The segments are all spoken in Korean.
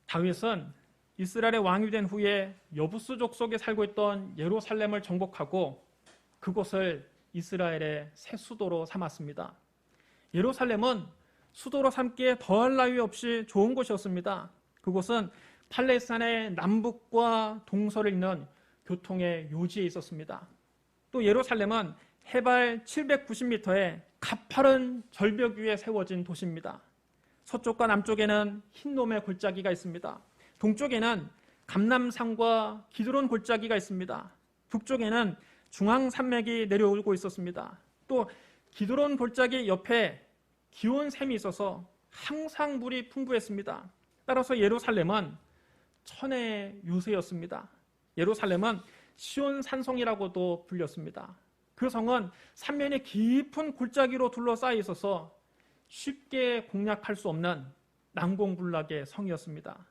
다윗은 이스라엘의 왕이 된 후에 여부스 족속에 살고 있던 예루살렘을 정복하고 그곳을 이스라엘의 새 수도로 삼았습니다. 예루살렘은 수도로 삼기에 더할 나위 없이 좋은 곳이었습니다. 그곳은 팔레스타인의 남북과 동서를 잇는 교통의 요지에 있었습니다. 또 예루살렘은 해발 790m의 가파른 절벽 위에 세워진 도시입니다. 서쪽과 남쪽에는 흰놈의 골짜기가 있습니다. 동쪽에는 감람산과 기드론 골짜기가 있습니다. 북쪽에는 중앙산맥이 내려오고 있었습니다. 또 기드론 골짜기 옆에 기온샘이 있어서 항상 물이 풍부했습니다. 따라서 예루살렘은 천의 요새였습니다. 예루살렘은 시온 산성이라고도 불렸습니다. 그 성은 삼면이 깊은 골짜기로 둘러싸여 있어서 쉽게 공략할 수 없는 난공불락의 성이었습니다.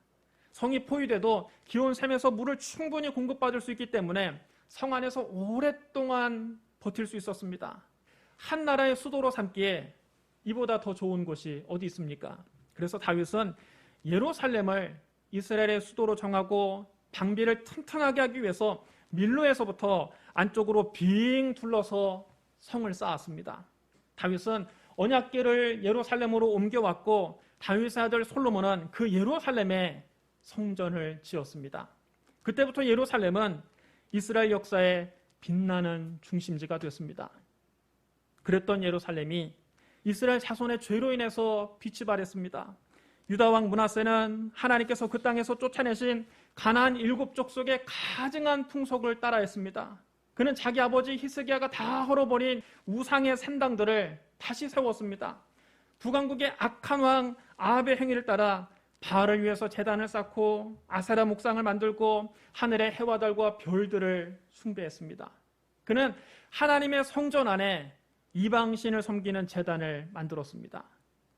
성이 포위돼도 기온샘에서 물을 충분히 공급받을 수 있기 때문에 성 안에서 오랫동안 버틸 수 있었습니다. 한 나라의 수도로 삼기에 이보다 더 좋은 곳이 어디 있습니까? 그래서 다윗은 예루살렘을 이스라엘의 수도로 정하고 방비를 튼튼하게 하기 위해서 밀로에서부터 안쪽으로 빙 둘러서 성을 쌓았습니다. 다윗은 언약궤를 예루살렘으로 옮겨왔고 다윗의 아들 솔로몬은 그 예루살렘에 성전을 지었습니다. 그때부터 예루살렘은 이스라엘 역사의 빛나는 중심지가 됐습니다. 그랬던 예루살렘이 이스라엘 자손의 죄로 인해서 빛이 발했습니다. 유다 왕 므낫세는 하나님께서 그 땅에서 쫓아내신 가나안 7족속의 가증한 풍속을 따라했습니다. 그는 자기 아버지 히스기야가 다 헐어버린 우상의 산당들을 다시 세웠습니다. 북왕국의 악한 왕 아합의 행위를 따라 바알을 위해서 제단을 쌓고 아세라 목상을 만들고 하늘의 해와 달과 별들을 숭배했습니다. 그는 하나님의 성전 안에 이방신을 섬기는 제단을 만들었습니다.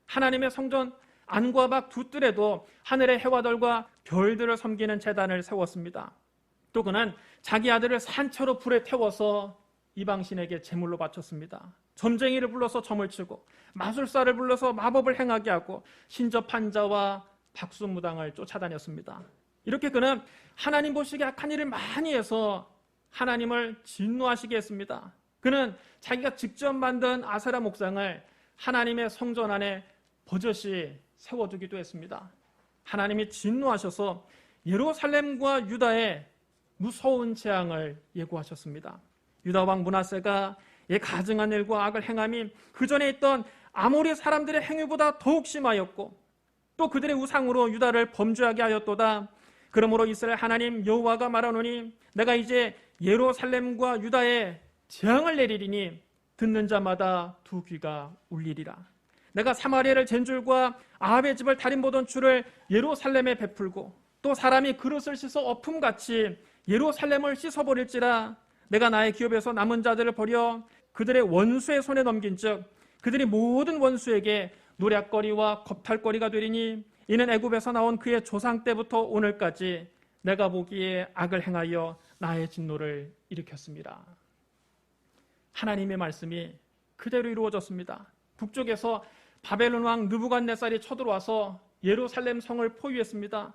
하나님의 성전 안과 밖 두 뜰에도 하늘의 해와 달과 별들을 섬기는 제단을 세웠습니다. 또 그는 자기 아들을 산채로 불에 태워서 이방신에게 제물로 바쳤습니다. 점쟁이를 불러서 점을 치고 마술사를 불러서 마법을 행하게 하고 신접한 자와 박수무당을 쫓아다녔습니다. 이렇게 그는 하나님 보시기에 악한 일을 많이 해서 하나님을 진노하시게 했습니다. 그는 자기가 직접 만든 아세라 목상을 하나님의 성전 안에 버젓이 세워두기도 했습니다. 하나님이 진노하셔서 예루살렘과 유다에 무서운 재앙을 예고하셨습니다. 유다 왕 므낫세가 이 가증한 일과 악을 행함이 그 전에 있던 아모리 사람들의 행위보다 더욱 심하였고 또 그들의 우상으로 유다를 범죄하게 하였도다. 그러므로 이스라엘 하나님 여호와가 말하노니 내가 이제 예루살렘과 유다에 재앙을 내리리니 듣는 자마다 두 귀가 울리리라. 내가 사마리아를 젠줄과 아합의 집을 달인 보던 줄을 예루살렘에 베풀고 또 사람이 그릇을 씻어 엎음같이 예루살렘을 씻어버릴지라. 내가 나의 기업에서 남은 자들을 버려 그들의 원수의 손에 넘긴즉 그들이 모든 원수에게 노략거리와 겁탈거리가 되리니 이는 애굽에서 나온 그의 조상 때부터 오늘까지 내가 보기에 악을 행하여 나의 진노를 일으켰습니다. 하나님의 말씀이 그대로 이루어졌습니다. 북쪽에서 바벨론 왕 느부갓네살이 쳐들어와서 예루살렘 성을 포위했습니다.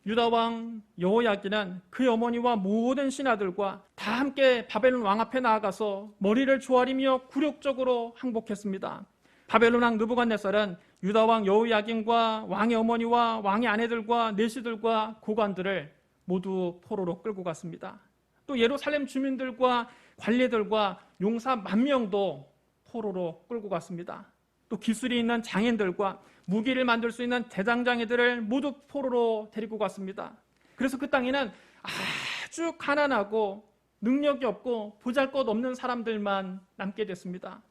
유다 왕 여호야긴은 그의 어머니와 모든 신하들과 다 함께 바벨론 왕 앞에 나아가서 머리를 조아리며 굴욕적으로 항복했습니다. 바벨론 왕 느부갓네살은 유다 왕 여호야긴과 왕의 어머니와 왕의 아내들과 내시들과 고관들을 모두 포로로 끌고 갔습니다. 또 예루살렘 주민들과 관리들과 용사 10,000명도 포로로 끌고 갔습니다. 또 기술이 있는 장인들과 무기를 만들 수 있는 대장장이들을 모두 포로로 데리고 갔습니다. 그래서 그 땅에는 아주 가난하고 능력이 없고 보잘것없는 사람들만 남게 됐습니다.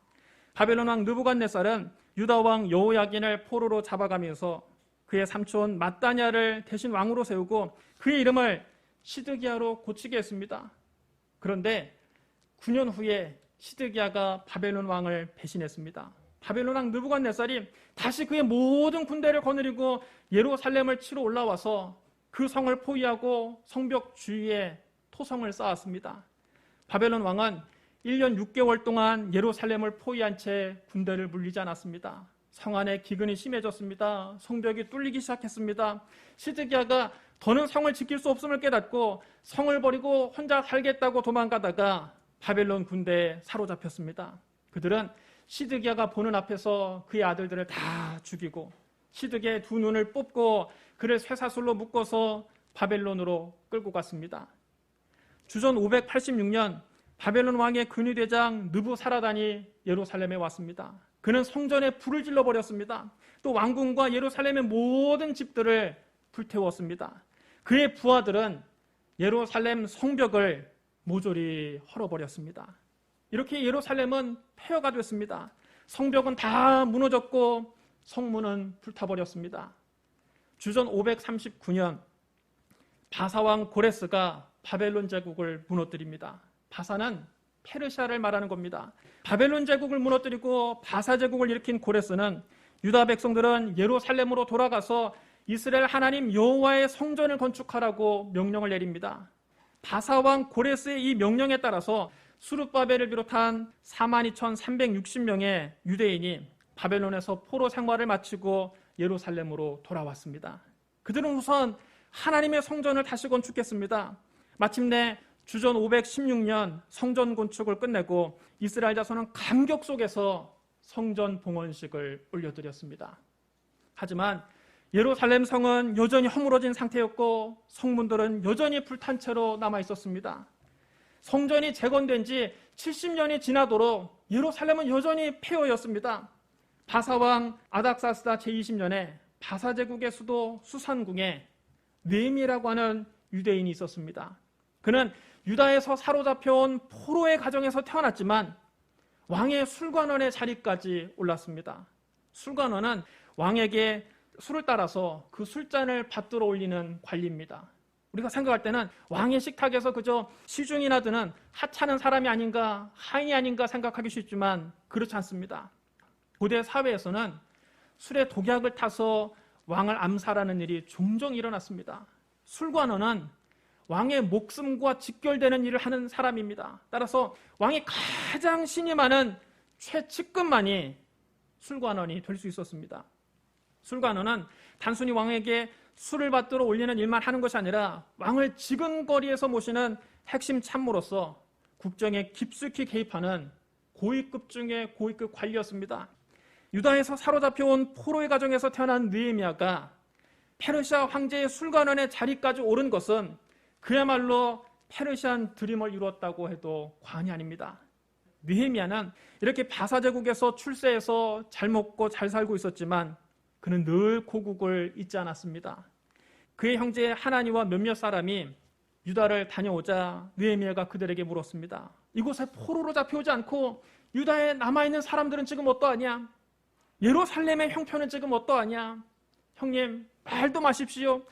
바벨론 왕 느부갓네살은 유다 왕 여호야긴을 포로로 잡아가면서 그의 삼촌 mat다냐를 대신 왕으로 세우고 그의 이름을 시드기야로 고치게 했습니다. 그런데 9년 후에 시드기야가 바벨론 왕을 배신했습니다. 바벨론 왕 느부갓네살이 다시 그의 모든 군대를 거느리고 예루살렘을 치러 올라와서 그 성을 포위하고 성벽 주위에 토성을 쌓았습니다. 바벨론 왕은 1년 6개월 동안 예루살렘을 포위한 채 군대를 물리지 않았습니다. 성 안에 기근이 심해졌습니다. 성벽이 뚫리기 시작했습니다. 시드기야가 더는 성을 지킬 수 없음을 깨닫고 성을 버리고 혼자 살겠다고 도망가다가 바벨론 군대에 사로잡혔습니다. 그들은 시드기야가 보는 앞에서 그의 아들들을 다 죽이고 시드기야의 두 눈을 뽑고 그를 쇠사슬로 묶어서 바벨론으로 끌고 갔습니다. 주전 586년 바벨론 왕의 근위대장 느부사라단이 예루살렘에 왔습니다. 그는 성전에 불을 질러버렸습니다. 또 왕궁과 예루살렘의 모든 집들을 불태웠습니다. 그의 부하들은 예루살렘 성벽을 모조리 헐어버렸습니다. 이렇게 예루살렘은 폐허가 됐습니다. 성벽은 다 무너졌고 성문은 불타버렸습니다. 주전 539년 바사왕 고레스가 바벨론 제국을 무너뜨립니다. 바사는 페르시아를 말하는 겁니다. 바벨론 제국을 무너뜨리고 바사 제국을 일으킨 고레스는 유다 백성들은 예루살렘으로 돌아가서 이스라엘 하나님 여호와의 성전을 건축하라고 명령을 내립니다. 바사왕 고레스의 이 명령에 따라서 수룹바벨을 비롯한 42,360명의 유대인이 바벨론에서 포로 생활을 마치고 예루살렘으로 돌아왔습니다. 그들은 우선 하나님의 성전을 다시 건축했습니다. 마침내 주전 516년 성전 건축을 끝내고 이스라엘 자손은 감격 속에서 성전 봉헌식을 올려드렸습니다. 하지만 예루살렘 성은 여전히 허물어진 상태였고 성문들은 여전히 불탄 채로 남아 있었습니다. 성전이 재건된 지 70년이 지나도록 예루살렘은 여전히 폐허였습니다. 바사왕 아닥사스다 제20년에 바사 제국의 수도 수산궁에 느헤미야라고 하는 유대인이 있었습니다. 그는 유다에서 사로잡혀온 포로의 가정에서 태어났지만 왕의 술관원의 자리까지 올랐습니다. 술관원은 왕에게 술을 따라서 그 술잔을 받들어 올리는 관리입니다. 우리가 생각할 때는 왕의 식탁에서 그저 시중이나 드는 하찮은 사람이 아닌가, 하인이 아닌가 생각하기 쉽지만 그렇지 않습니다. 고대 사회에서는 술에 독약을 타서 왕을 암살하는 일이 종종 일어났습니다. 술관원은 왕의 목숨과 직결되는 일을 하는 사람입니다. 따라서 왕이 가장 신이 많은 최측근만이 술관원이 될 수 있었습니다. 술관원은 단순히 왕에게 술을 받들어 올리는 일만 하는 것이 아니라 왕을 지근거리에서 모시는 핵심 참모로서 국정에 깊숙이 개입하는 고위급 중의 고위급 관리였습니다. 유다에서 사로잡혀온 포로의 가정에서 태어난 느헤미야가 페르시아 황제의 술관원의 자리까지 오른 것은 그야말로 페르시안 드림을 이루었다고 해도 과언이 아닙니다. 느헤미야는 이렇게 바사 제국에서 출세해서 잘 먹고 잘 살고 있었지만 그는 늘 고국을 잊지 않았습니다. 그의 형제 하나니와 몇몇 사람이 유다를 다녀오자 느헤미야가 그들에게 물었습니다. 이곳에 포로로 잡혀오지 않고 유다에 남아있는 사람들은 지금 어떠하냐? 예루살렘의 형편은 지금 어떠하냐? 형님, 말도 마십시오.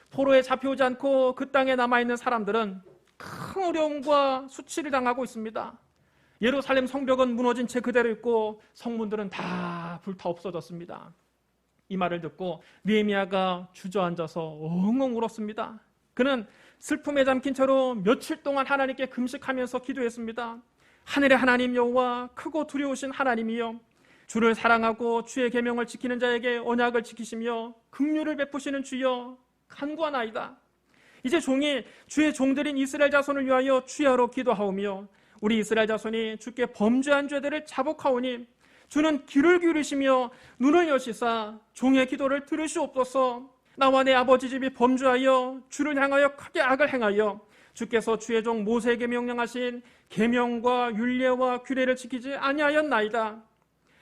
포로에 잡혀오지 않고 그 땅에 남아있는 사람들은 큰 어려움과 수치를 당하고 있습니다. 예루살렘 성벽은 무너진 채 그대로 있고 성문들은 다 불타 없어졌습니다. 이 말을 듣고 느헤미야가 주저앉아서 엉엉 울었습니다. 그는 슬픔에 잠긴 채로 며칠 동안 하나님께 금식하면서 기도했습니다. 하늘의 하나님 여호와, 크고 두려우신 하나님이여, 주를 사랑하고 주의 계명을 지키는 자에게 언약을 지키시며 긍휼을 베푸시는 주여, 간구하나이다. 이제 종이 주의 종들인 이스라엘 자손을 위하여 주야로 기도하오며 우리 이스라엘 자손이 주께 범죄한 죄들을 자복하오니 주는 귀를 기울이시며 눈을 여시사 종의 기도를 들으시옵소서. 나와 내 아버지 집이 범죄하여 주를 향하여 크게 악을 행하여 주께서 주의 종 모세에게 명령하신 계명과 율례와 규례를 지키지 아니하였나이다.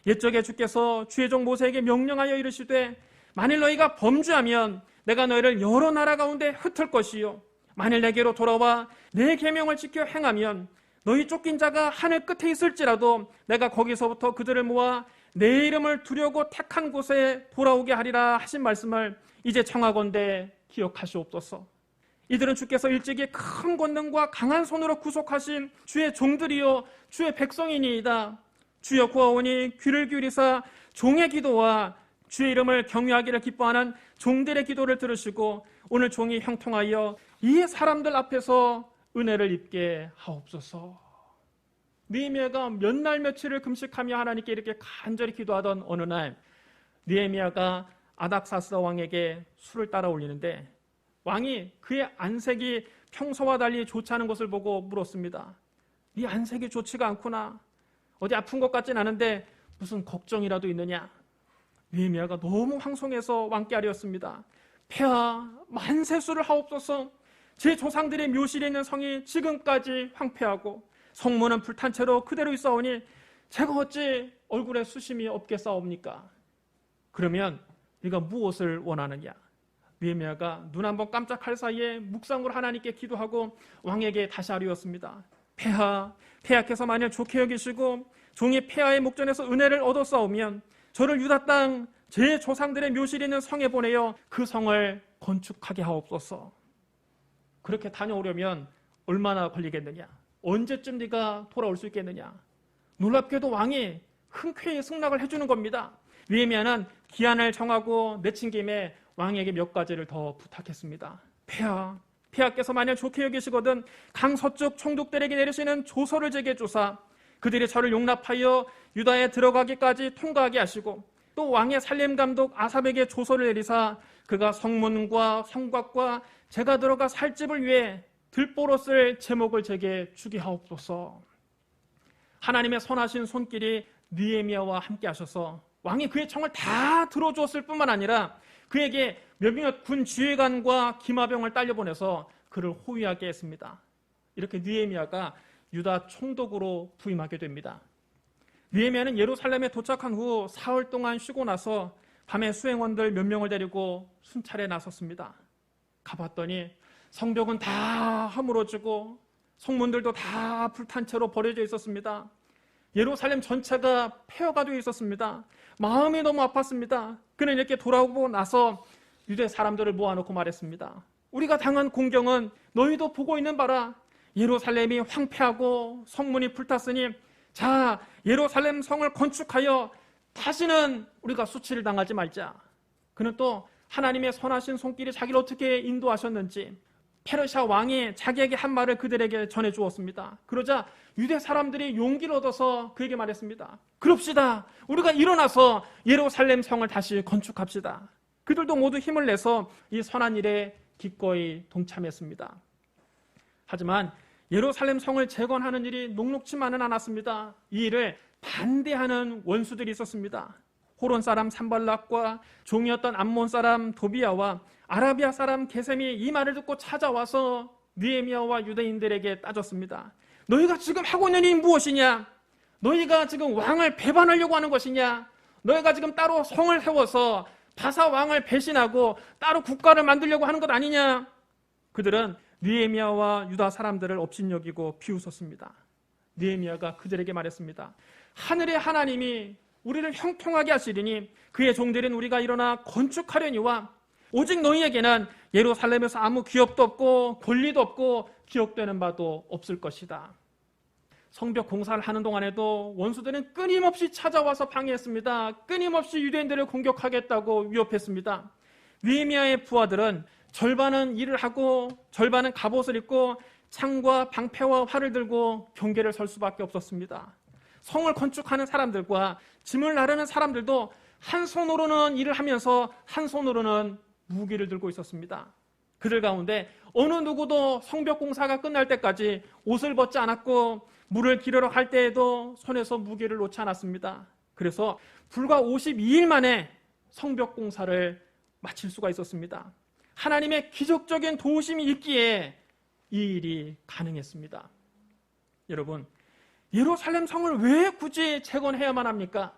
옛적에 주께서 주의 종 모세에게 명령하여 이르시되 만일 너희가 범죄하면 내가 너희를 여러 나라 가운데 흩을 것이요 만일 내게로 돌아와 내 계명을 지켜 행하면 너희 쫓긴 자가 하늘 끝에 있을지라도 내가 거기서부터 그들을 모아 내 이름을 두려고 택한 곳에 돌아오게 하리라 하신 말씀을 이제 청하건대 기억하시옵소서. 이들은 주께서 일찍이 큰 권능과 강한 손으로 구속하신 주의 종들이요 주의 백성이니이다. 주여 구하오니 귀를 기울이사 종의 기도와 주의 이름을 경외하기를 기뻐하는 종들의 기도를 들으시고 오늘 종이 형통하여 이 사람들 앞에서 은혜를 입게 하옵소서. 느헤미야가 몇 날 며칠을 금식하며 하나님께 이렇게 간절히 기도하던 어느 날 느헤미야가 아닥사스다 왕에게 술을 따라 올리는데 왕이 그의 안색이 평소와 달리 좋지 않은 것을 보고 물었습니다. 네 안색이 좋지가 않구나. 어디 아픈 것 같진 않은데 무슨 걱정이라도 있느냐? 느헤미야가 너무 황송해서 왕께 아뢰었습니다. 폐하 만세수를 하옵소서. 제 조상들의 묘실에 있는 성이 지금까지 황폐하고 성문은 불탄 채로 그대로 있사오니 제가 어찌 얼굴에 수심이 없겠사옵니까? 그러면 네가 무엇을 원하느냐? 느헤미야가 눈 한번 깜짝할 사이에 묵상으로 하나님께 기도하고 왕에게 다시 아뢰었습니다. 폐하께서 만일 좋게 여기시고 종이 폐하의 목전에서 은혜를 얻었사오면 저를 유다 땅 제 조상들의 묘실에 있는 성에 보내어 그 성을 건축하게 하옵소서. 그렇게 다녀오려면 얼마나 걸리겠느냐? 언제쯤 네가 돌아올 수 있겠느냐? 놀랍게도 왕이 흔쾌히 승낙을 해주는 겁니다. 느헤미야는 기한을 정하고 내친 김에 왕에게 몇 가지를 더 부탁했습니다. 폐하께서 만약 좋게 여기시거든 강서쪽 총독들에게 내리시는 조서를 제게 주사 그들이 저를 용납하여 유다에 들어가기까지 통과하게 하시고 또 왕의 살림 감독 아삽에게 조서를 내리사 그가 성문과 성곽과 제가 들어가 살 집을 위해 들보로 쓸 제목을 제게 주게 하옵소서. 하나님의 선하신 손길이 느헤미야와 함께 하셔서 왕이 그의 청을 다 들어주었을 뿐만 아니라 그에게 몇몇 군 지휘관과 기마병을 딸려보내서 그를 호위하게 했습니다. 이렇게 느헤미야가 유다 총독으로 부임하게 됩니다. 느헤미야는 예루살렘에 도착한 후 사흘 동안 쉬고 나서 밤에 수행원들 몇 명을 데리고 순찰에 나섰습니다. 가봤더니 성벽은 다 허물어지고 성문들도 다 불탄 채로 버려져 있었습니다. 예루살렘 전체가 폐허가 되어 있었습니다. 마음이 너무 아팠습니다. 그는 이렇게 돌아오고 나서 유대 사람들을 모아놓고 말했습니다. 우리가 당한 공경은 너희도 보고 있는 바라. 예루살렘이 황폐하고 성문이 불탔으니 자, 예루살렘 성을 건축하여 다시는 우리가 수치를 당하지 말자. 그는 또 하나님의 선하신 손길이 자기를 어떻게 인도하셨는지 페르시아 왕이 자기에게 한 말을 그들에게 전해주었습니다. 그러자 유대 사람들이 용기를 얻어서 그에게 말했습니다. 그럽시다. 우리가 일어나서 예루살렘 성을 다시 건축합시다. 그들도 모두 힘을 내서 이 선한 일에 기꺼이 동참했습니다. 하지만 예루살렘 성을 재건하는 일이 녹록지만은 않았습니다. 이 일을 반대하는 원수들이 있었습니다. 호론 사람 산발락과 종이었던 암몬 사람 도비야와 아라비아 사람 게셈이 이 말을 듣고 찾아와서 느헤미야와 유대인들에게 따졌습니다. 너희가 지금 하고 있는 일이 무엇이냐? 너희가 지금 왕을 배반하려고 하는 것이냐? 너희가 지금 따로 성을 세워서 바사 왕을 배신하고 따로 국가를 만들려고 하는 것 아니냐? 그들은 느헤미야와 유다 사람들을 업신여기고 비웃었습니다. 느헤미야가 그들에게 말했습니다. 하늘의 하나님이 우리를 형통하게 하시리니 그의 종들인 우리가 일어나 건축하려니와 오직 너희에게는 예루살렘에서 아무 기업도 없고 권리도 없고 기억되는 바도 없을 것이다. 성벽 공사를 하는 동안에도 원수들은 끊임없이 찾아와서 방해했습니다. 끊임없이 유대인들을 공격하겠다고 위협했습니다. 느헤미야의 부하들은 절반은 일을 하고 절반은 갑옷을 입고 창과 방패와 활을 들고 경계를 설 수밖에 없었습니다. 성을 건축하는 사람들과 짐을 나르는 사람들도 한 손으로는 일을 하면서 한 손으로는 무기를 들고 있었습니다. 그들 가운데 어느 누구도 성벽 공사가 끝날 때까지 옷을 벗지 않았고 물을 기르러 갈 때에도 손에서 무기를 놓지 않았습니다. 그래서 불과 52일 만에 성벽 공사를 마칠 수가 있었습니다. 하나님의 기적적인 도우심이 있기에 이 일이 가능했습니다. 여러분, 예루살렘 성을 왜 굳이 재건해야만 합니까?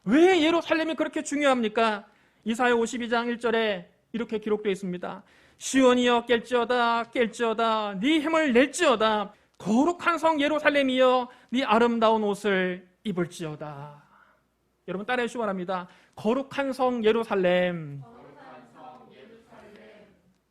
왜 예루살렘이 그렇게 중요합니까? 이사야 52장 1절에 이렇게 기록되어 있습니다. 시온이여 깰지어다 네 힘을 낼지어다 거룩한 성 예루살렘이여 네 아름다운 옷을 입을지어다. 여러분 따라해 주시기 바랍니다. 거룩한 성 예루살렘.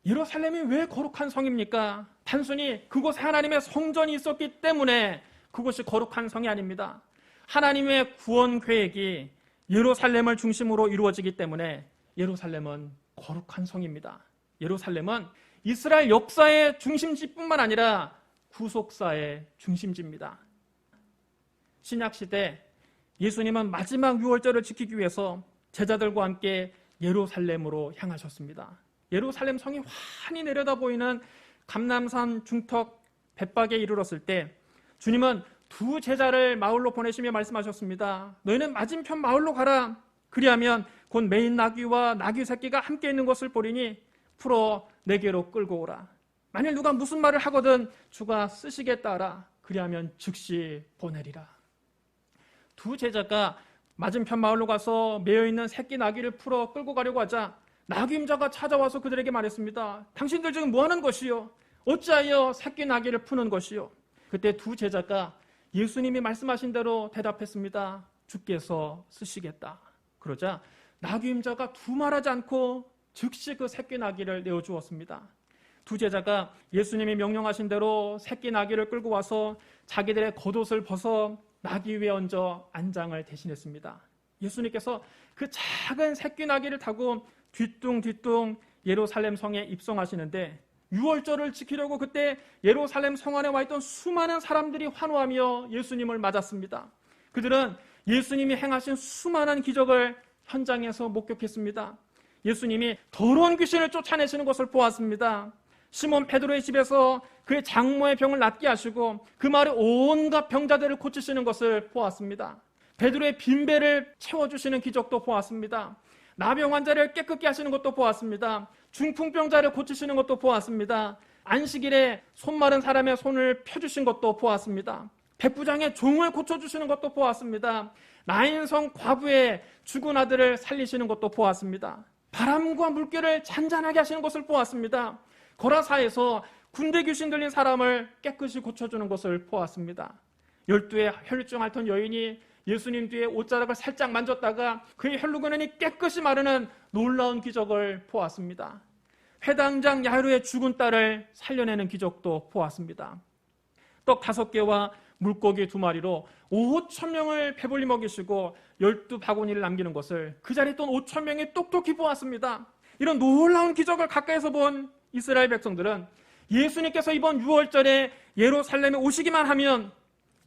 예루살렘이 왜 거룩한 성입니까? 단순히 그곳에 하나님의 성전이 있었기 때문에 그것이 거룩한 성이 아닙니다. 하나님의 구원 계획이 예루살렘을 중심으로 이루어지기 때문에 예루살렘은 거룩한 성입니다. 예루살렘은 이스라엘 역사의 중심지뿐만 아니라 구속사의 중심지입니다. 신약시대 예수님은 마지막 유월절을 지키기 위해서 제자들과 함께 예루살렘으로 향하셨습니다. 예루살렘 성이 환히 내려다 보이는 감람산 중턱 벳박에 이르렀을 때 주님은 두 제자를 마을로 보내시며 말씀하셨습니다. 너희는 맞은편 마을로 가라. 그리하면 곧 메인 나귀와 나귀 새끼가 함께 있는 것을 보리니 풀어 내게로 끌고 오라. 만일 누가 무슨 말을 하거든 주가 쓰시겠다 하라. 그리하면 즉시 보내리라. 두 제자가 맞은편 마을로 가서 매여있는 새끼 나귀를 풀어 끌고 가려고 하자 나귀 임자가 찾아와서 그들에게 말했습니다. 당신들 지금 뭐하는 것이요? 어찌하여 새끼 나귀를 푸는 것이요? 그때 두 제자가 예수님이 말씀하신 대로 대답했습니다. 주께서 쓰시겠다. 그러자 나귀 임자가 두말하지 않고 즉시 그 새끼 나귀를 내어주었습니다. 두 제자가 예수님이 명령하신 대로 새끼 나귀를 끌고 와서 자기들의 겉옷을 벗어 나귀 위에 얹어 안장을 대신했습니다. 예수님께서 그 작은 새끼 나귀를 타고 뒤뚱뒤뚱 예루살렘 성에 입성하시는데 유월절을 지키려고 그때 예루살렘 성 안에 와 있던 수많은 사람들이 환호하며 예수님을 맞았습니다. 그들은 예수님이 행하신 수많은 기적을 현장에서 목격했습니다. 예수님이 더러운 귀신을 쫓아내시는 것을 보았습니다. 시몬 베드로의 집에서 그의 장모의 병을 낫게 하시고 그 마을의 온갖 병자들을 고치시는 것을 보았습니다. 베드로의 빈배를 채워주시는 기적도 보았습니다. 나병 환자를 깨끗게 하시는 것도 보았습니다. 중풍병자를 고치시는 것도 보았습니다. 안식일에 손 마른 사람의 손을 펴주신 것도 보았습니다. 백부장의 종을 고쳐주시는 것도 보았습니다. 나인성 과부의 죽은 아들을 살리시는 것도 보았습니다. 바람과 물결을 잔잔하게 하시는 것을 보았습니다. 거라사에서 군대 귀신 들린 사람을 깨끗이 고쳐주는 것을 보았습니다. 12의 혈루증 앓던 여인이 예수님 뒤에 옷자락을 살짝 만졌다가 그의 혈루근이 깨끗이 마르는 놀라운 기적을 보았습니다. 회당장 야이로의 죽은 딸을 살려내는 기적도 보았습니다. 떡 5개와 물고기 2마리로 5,000명을 배불리 먹이시고 12바구니를 남기는 것을 그 자리에 있던 5,000명이 똑똑히 보았습니다. 이런 놀라운 기적을 가까이서 본 이스라엘 백성들은 예수님께서 이번 6월절에 예루살렘에 오시기만 하면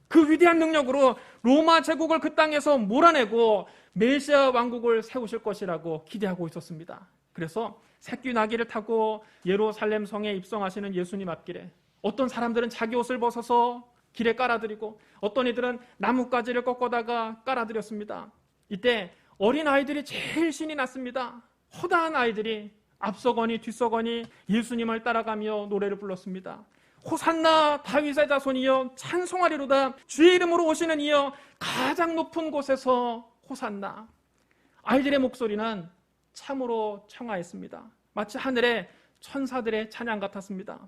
그 위대한 능력으로 로마 제국을 그 땅에서 몰아내고 메시아 왕국을 세우실 것이라고 기대하고 있었습니다. 그래서 새끼 나귀를 타고 예루살렘 성에 입성하시는 예수님 앞길에 어떤 사람들은 자기 옷을 벗어서 길에 깔아드리고 어떤 이들은 나뭇가지를 꺾어다가 깔아드렸습니다. 이때 어린아이들이 제일 신이 났습니다. 허다한 아이들이 앞서거니 뒤서거니 예수님을 따라가며 노래를 불렀습니다. 호산나 다윗의 자손이여 찬송하리로다. 주의 이름으로 오시는 이여 가장 높은 곳에서 호산나. 아이들의 목소리는 참으로 청아했습니다. 마치 하늘의 천사들의 찬양 같았습니다.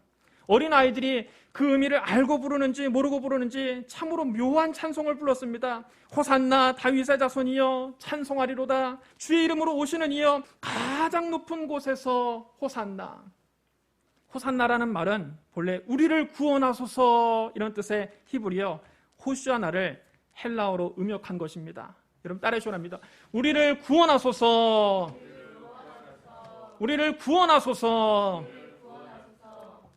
어린아이들이 그 의미를 알고 부르는지 모르고 부르는지 참으로 묘한 찬송을 불렀습니다. 호산나 다윗의 자손이여 찬송하리로다. 주의 이름으로 오시는 이여 가장 높은 곳에서 호산나. 호산나라는 말은 본래 우리를 구원하소서 이런 뜻의 히브리어 호시아나를 헬라어로 음역한 것입니다. 여러분 따라해 주랍니다. 우리를 구원하소서. 우리를 구원하소서.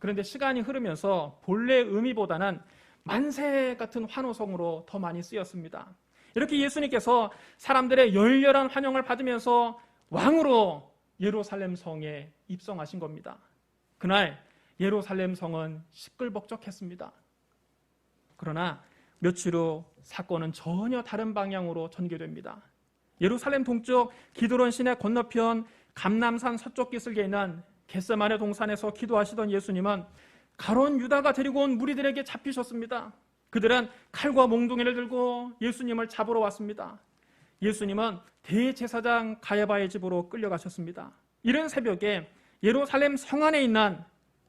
그런데 시간이 흐르면서 본래 의미보다는 만세 같은 환호성으로 더 많이 쓰였습니다. 이렇게 예수님께서 사람들의 열렬한 환영을 받으면서 왕으로 예루살렘 성에 입성하신 겁니다. 그날 예루살렘 성은 시끌벅적했습니다. 그러나 며칠 후 사건은 전혀 다른 방향으로 전개됩니다. 예루살렘 동쪽 기드론 시내 건너편 감람산 서쪽 기슭에 있는 겟세마네 동산에서 기도하시던 예수님은 가론 유다가 데리고 온 무리들에게 잡히셨습니다. 그들은 칼과 몽둥이를 들고 예수님을 잡으러 왔습니다. 예수님은 대제사장 가야바의 집으로 끌려가셨습니다. 이른 새벽에 예루살렘 성 안에 있는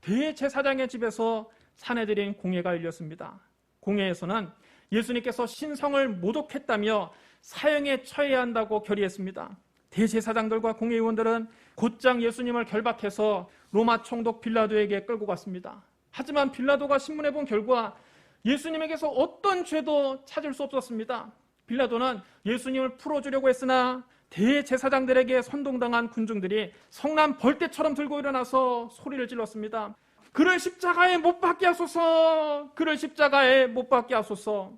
대제사장의 집에서 사내들인 공회가 열렸습니다. 공회에서는 예수님께서 신성을 모독했다며 사형에 처해야 한다고 결의했습니다. 대제사장들과 공회의원들은 곧장 예수님을 결박해서 로마 총독 빌라도에게 끌고 갔습니다. 하지만 빌라도가 신문해 본 결과 예수님에게서 어떤 죄도 찾을 수 없었습니다. 빌라도는 예수님을 풀어주려고 했으나 대제사장들에게 선동당한 군중들이 성난 벌떼처럼 들고 일어나서 소리를 질렀습니다. 그를 십자가에 못 박게 하소서. 그를 십자가에 못 박게 하소서.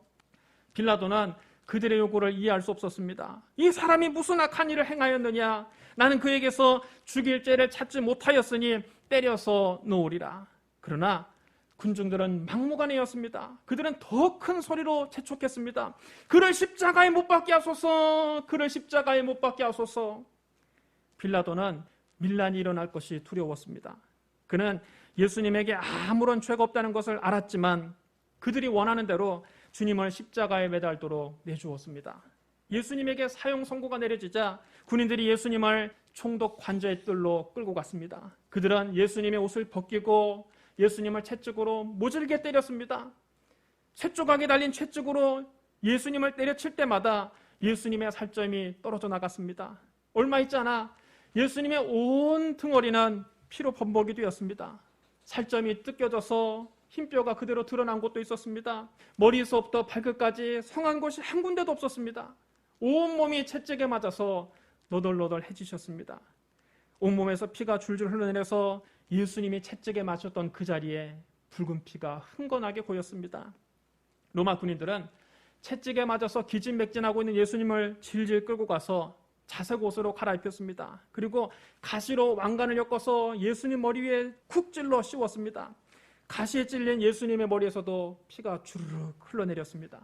빌라도는 그들의 요구를 이해할 수 없었습니다. 이 사람이 무슨 악한 일을 행하였느냐? 나는 그에게서 죽일 죄를 찾지 못하였으니 때려서 놓으리라. 그러나 군중들은 막무가내였습니다. 그들은 더 큰 소리로 재촉했습니다. 그를 십자가에 못 박게 하소서. 그를 십자가에 못 박게 하소서. 빌라도는 밀란이 일어날 것이 두려웠습니다. 그는 예수님에게 아무런 죄가 없다는 것을 알았지만 그들이 원하는 대로 주님을 십자가에 매달도록 내주었습니다. 예수님에게 사형 선고가 내려지자 군인들이 예수님을 총독 관저의 뜰로 끌고 갔습니다. 그들은 예수님의 옷을 벗기고 예수님을 채찍으로 모질게 때렸습니다. 쇠조각에 달린 채찍으로 예수님을 때려칠 때마다 예수님의 살점이 떨어져 나갔습니다. 얼마 있지 않아 예수님의 온 등허리는 피로 범벅이 되었습니다. 살점이 뜯겨져서 흰뼈가 그대로 드러난 곳도 있었습니다. 머리에서부터 발끝까지 성한 곳이 한 군데도 없었습니다. 온몸이 채찍에 맞아서 너덜너덜해지셨습니다. 온몸에서 피가 줄줄 흘러내려서 예수님이 채찍에 맞았던 그 자리에 붉은 피가 흥건하게 고였습니다. 로마 군인들은 채찍에 맞아서 기진맥진하고 있는 예수님을 질질 끌고 가서 자색 옷으로 갈아입혔습니다. 그리고 가시로 왕관을 엮어서 예수님 머리 위에 쿡 찔러 씌웠습니다. 가시에 찔린 예수님의 머리에서도 피가 주르륵 흘러내렸습니다.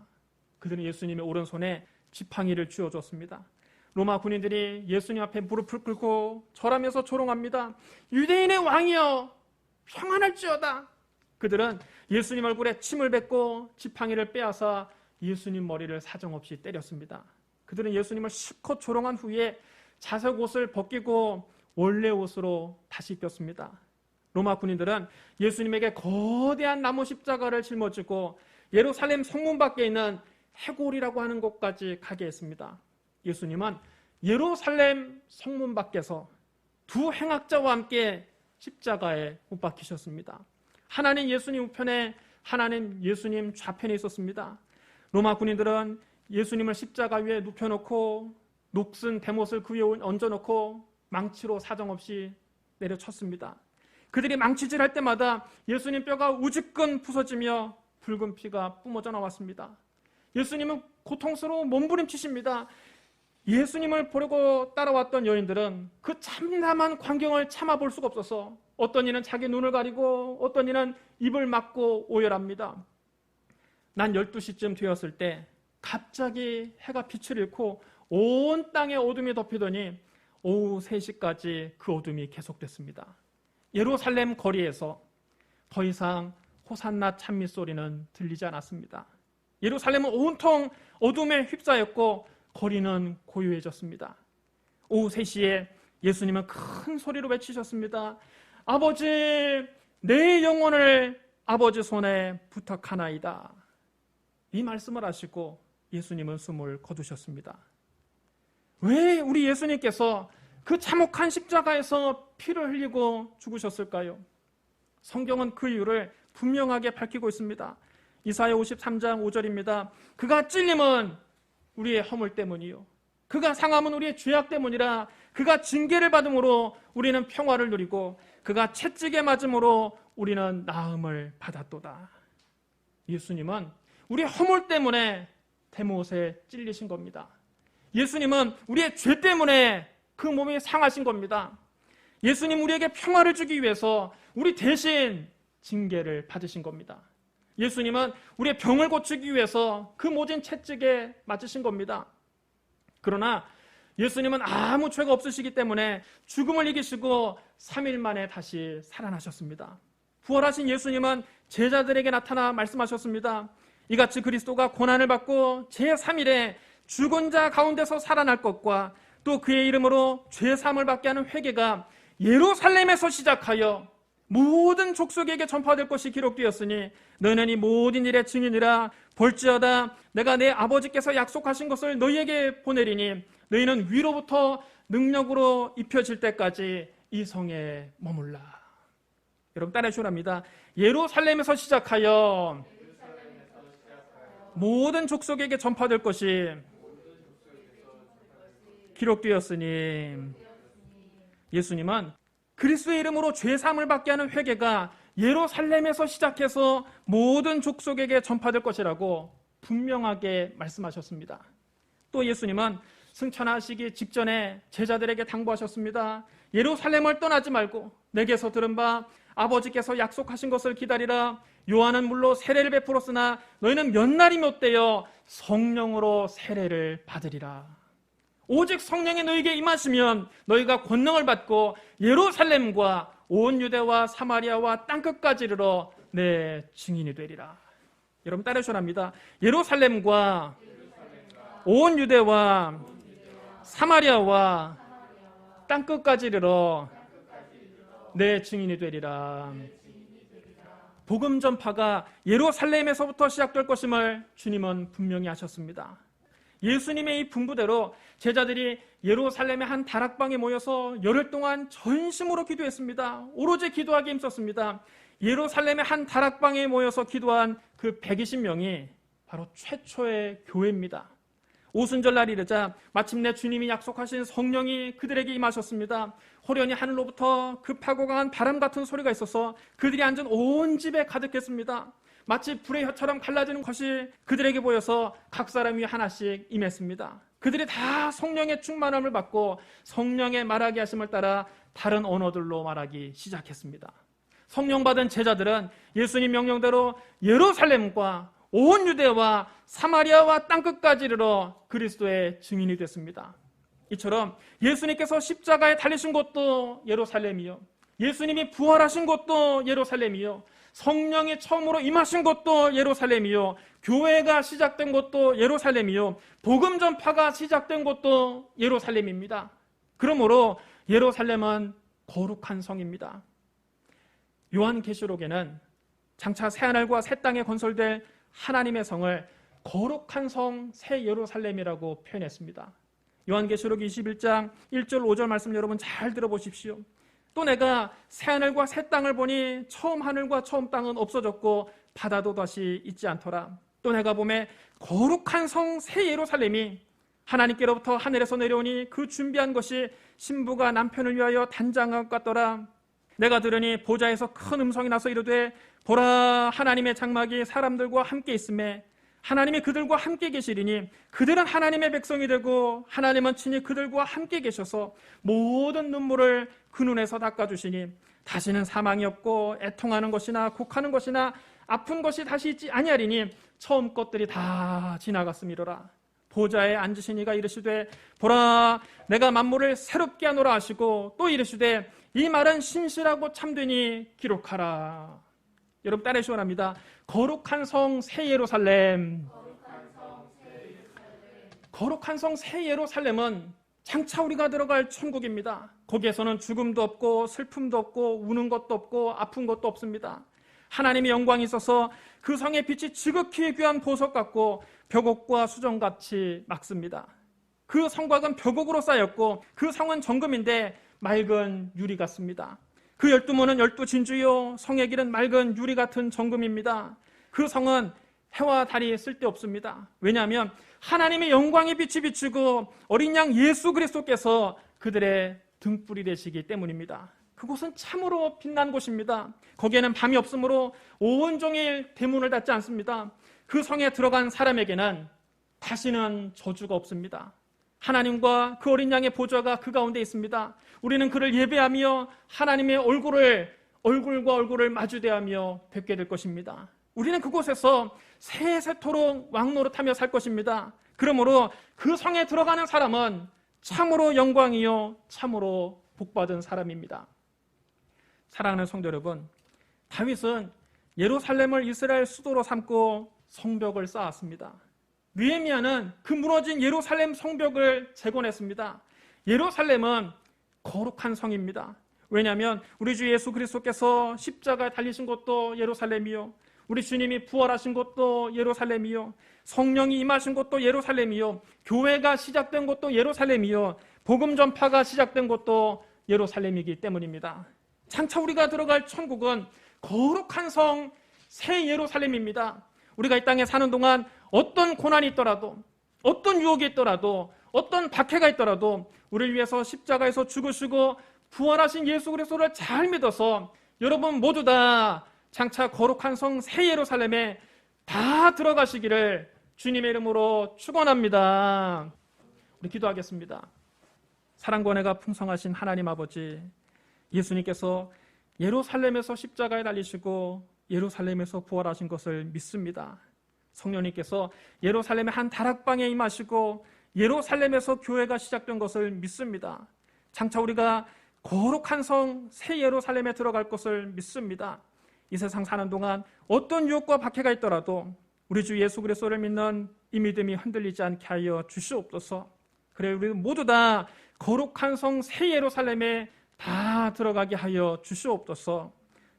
그들은 예수님의 오른손에 지팡이를 쥐어줬습니다. 로마 군인들이 예수님 앞에 무릎을 꿇고 절하면서 조롱합니다. 유대인의 왕이여 평안할지어다. 그들은 예수님 얼굴에 침을 뱉고 지팡이를 빼앗아 예수님 머리를 사정없이 때렸습니다. 그들은 예수님을 실컷 조롱한 후에 자색 옷을 벗기고 원래 옷으로 다시 입혔습니다. 로마 군인들은 예수님에게 거대한 나무 십자가를 짊어지고 예루살렘 성문 밖에 있는 해골이라고 하는 곳까지 가게 했습니다. 예수님은 예루살렘 성문 밖에서 두 행악자와 함께 십자가에 못 박히셨습니다. 하나는 예수님 우편에, 하나는 예수님 좌편에 있었습니다. 로마 군인들은 예수님을 십자가 위에 눕혀놓고 녹슨 대못을 그 위에 얹어놓고 망치로 사정없이 내려쳤습니다. 그들이 망치질할 때마다 예수님 뼈가 우지끈 부서지며 붉은 피가 뿜어져 나왔습니다. 예수님은 고통스러워 몸부림치십니다. 예수님을 보려고 따라왔던 여인들은 그 참담한 광경을 참아볼 수가 없어서 어떤 이는 자기 눈을 가리고 어떤 이는 입을 막고 오열합니다. 난 12시쯤 되었을 때 갑자기 해가 빛을 잃고 온 땅에 어둠이 덮이더니 오후 3시까지 그 어둠이 계속됐습니다. 예루살렘 거리에서 더 이상 호산나 찬미 소리는 들리지 않았습니다. 예루살렘은 온통 어둠에 휩싸였고 거리는 고요해졌습니다. 오후 3시에 예수님은 큰 소리로 외치셨습니다. 아버지, 내 영혼을 아버지 손에 부탁하나이다. 이 말씀을 하시고 예수님은 숨을 거두셨습니다. 왜 우리 예수님께서 그 참혹한 십자가에서 피를 흘리고 죽으셨을까요? 성경은 그 이유를 분명하게 밝히고 있습니다. 이사야 53장 5절입니다. 그가 찔림은 우리의 허물 때문이요, 그가 상함은 우리의 죄악 때문이라. 그가 징계를 받음으로 우리는 평화를 누리고 그가 채찍에 맞음으로 우리는 나음을 받았도다. 예수님은 우리의 허물 때문에 대못에 찔리신 겁니다. 예수님은 우리의 죄 때문에 그 몸이 상하신 겁니다. 예수님 우리에게 평화를 주기 위해서 우리 대신 징계를 받으신 겁니다. 예수님은 우리의 병을 고치기 위해서 그 모진 채찍에 맞으신 겁니다. 그러나 예수님은 아무 죄가 없으시기 때문에 죽음을 이기시고 3일 만에 다시 살아나셨습니다. 부활하신 예수님은 제자들에게 나타나 말씀하셨습니다. 이같이 그리스도가 고난을 받고 제3일에 죽은 자 가운데서 살아날 것과 또 그의 이름으로 죄사함을 받게 하는 회개가 예루살렘에서 시작하여 모든 족속에게 전파될 것이 기록되었으니 너희는 이 모든 일의 증인이라. 볼지어다 내가 내 아버지께서 약속하신 것을 너희에게 보내리니 너희는 위로부터 능력으로 입혀질 때까지 이 성에 머물라. 여러분 따라해 주랍니다. 예루살렘에서 시작하여 모든 족속에게 전파될 것이 기록되었으니, 예수님은 그리스도의 이름으로 죄사함을 받게 하는 회개가 예루살렘에서 시작해서 모든 족속에게 전파될 것이라고 분명하게 말씀하셨습니다. 또 예수님은 승천하시기 직전에 제자들에게 당부하셨습니다. 예루살렘을 떠나지 말고 내게서 들은 바 아버지께서 약속하신 것을 기다리라. 요한은 물로 세례를 베풀었으나 너희는 몇 날이 못 되어 성령으로 세례를 받으리라. 오직 성령이 너희에게 임하시면 너희가 권능을 받고 예루살렘과 온 유대와 사마리아와 땅끝까지 이르러 내 증인이 되리라. 여러분 따르셔랍니다. 예루살렘과 온 유대와 사마리아와 땅끝까지 이르러 내 증인이 되리라. 복음 전파가 예루살렘에서부터 시작될 것임을 주님은 분명히 하셨습니다. 예수님의 이 분부대로 제자들이 예루살렘의 한 다락방에 모여서 열흘 동안 전심으로 기도했습니다. 오로지 기도하기에 힘썼습니다. 예루살렘의 한 다락방에 모여서 기도한 그 120명이 바로 최초의 교회입니다. 오순절날이 이르자 마침내 주님이 약속하신 성령이 그들에게 임하셨습니다. 호련히 하늘로부터 급하고 강한 바람 같은 소리가 있어서 그들이 앉은 온 집에 가득했습니다. 마치 불의 혀처럼 갈라지는 것이 그들에게 보여서 각 사람 위에 하나씩 임했습니다. 그들이 다 성령의 충만함을 받고 성령의 말하게 하심을 따라 다른 언어들로 말하기 시작했습니다. 성령 받은 제자들은 예수님 명령대로 예루살렘과 온 유대와 사마리아와 땅끝까지 이르러 그리스도의 증인이 됐습니다. 이처럼 예수님께서 십자가에 달리신 곳도 예루살렘이요, 예수님이 부활하신 곳도 예루살렘이요, 성령이 처음으로 임하신 곳도 예루살렘이요, 교회가 시작된 곳도 예루살렘이요, 복음 전파가 시작된 곳도 예루살렘입니다. 그러므로 예루살렘은 거룩한 성입니다. 요한계시록에는 장차 새하늘과 새 땅에 건설될 하나님의 성을 거룩한 성 새 예루살렘이라고 표현했습니다. 요한계시록 21장 1절 5절 말씀 여러분 잘 들어보십시오. 또 내가 새하늘과 새 땅을 보니 처음 하늘과 처음 땅은 없어졌고 바다도 다시 있지 않더라. 또 내가 보매 거룩한 성 새 예루살렘이 하나님께로부터 하늘에서 내려오니 그 준비한 것이 신부가 남편을 위하여 단장한 것 같더라. 내가 들으니 보좌에서 큰 음성이 나서 이르되 보라, 하나님의 장막이 사람들과 함께 있음에 하나님이 그들과 함께 계시리니 그들은 하나님의 백성이 되고 하나님은 친히 그들과 함께 계셔서 모든 눈물을 그 눈에서 닦아주시니 다시는 사망이 없고 애통하는 것이나 곡하는 것이나 아픈 것이 다시 있지 아니하리니 처음 것들이 다 지나갔음이로라. 보좌에 앉으신 이가 이르시되 보라, 내가 만물을 새롭게 하노라 하시고 또 이르시되 이 말은 신실하고 참되니 기록하라. 여러분 따라해 원합니다. 거룩한 성 새 예루살렘. 거룩한 성 새 예루살렘은 장차 우리가 들어갈 천국입니다. 거기에서는 죽음도 없고 슬픔도 없고 우는 것도 없고 아픈 것도 없습니다. 하나님의 영광이 있어서 그 성의 빛이 지극히 귀한 보석 같고 벽옥과 수정같이 맑습니다. 그 성곽은 벽옥으로 쌓였고 그 성은 정금인데 맑은 유리 같습니다. 그 12문은 12진주요 성의 길은 맑은 유리 같은 정금입니다. 그 성은 해와 달이 쓸데없습니다. 왜냐하면 하나님의 영광의 빛이 비추고 어린 양 예수 그리스도께서 그들의 등불이 되시기 때문입니다. 그곳은 참으로 빛난 곳입니다. 거기에는 밤이 없으므로 온종일 대문을 닫지 않습니다. 그 성에 들어간 사람에게는 다시는 저주가 없습니다. 하나님과 그 어린 양의 보좌가 그 가운데 있습니다. 우리는 그를 예배하며 하나님의 얼굴과 얼굴을 마주대하며 뵙게 될 것입니다. 우리는 그곳에서 세세토록 왕노릇하며 살 것입니다. 그러므로 그 성에 들어가는 사람은 참으로 영광이요 참으로 복받은 사람입니다. 사랑하는 성도 여러분, 다윗은 예루살렘을 이스라엘 수도로 삼고 성벽을 쌓았습니다. 느헤미야는 그 무너진 예루살렘 성벽을 재건했습니다. 예루살렘은 거룩한 성입니다. 왜냐하면 우리 주 예수 그리스도께서 십자가에 달리신 곳도 예루살렘이요, 우리 주님이 부활하신 곳도 예루살렘이요, 성령이 임하신 곳도 예루살렘이요, 교회가 시작된 곳도 예루살렘이요, 복음 전파가 시작된 곳도 예루살렘이기 때문입니다. 장차 우리가 들어갈 천국은 거룩한 성 새 예루살렘입니다. 우리가 이 땅에 사는 동안 어떤 고난이 있더라도, 어떤 유혹이 있더라도, 어떤 박해가 있더라도 우리를 위해서 십자가에서 죽으시고 부활하신 예수 그리스도를 잘 믿어서 여러분 모두 다 장차 거룩한 성 새 예루살렘에 다 들어가시기를 주님의 이름으로 축원합니다. 우리 기도하겠습니다. 사랑과 은혜가 풍성하신 하나님 아버지, 예수님께서 예루살렘에서 십자가에 달리시고 예루살렘에서 부활하신 것을 믿습니다. 성령님께서 예루살렘의 한 다락방에 임하시고 예루살렘에서 교회가 시작된 것을 믿습니다. 장차 우리가 거룩한 성 새 예루살렘에 들어갈 것을 믿습니다. 이 세상 사는 동안 어떤 유혹과 박해가 있더라도 우리 주 예수 그리스도를 믿는 이 믿음이 흔들리지 않게 하여 주시옵소서. 그래 우리 모두 다 거룩한 성 새 예루살렘에 다 들어가게 하여 주시옵소서.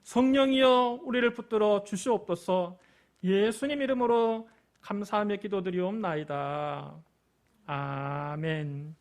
성령이여 우리를 붙들어 주시옵소서. 예수님 이름으로 감사하며 기도드리옵나이다. 아멘.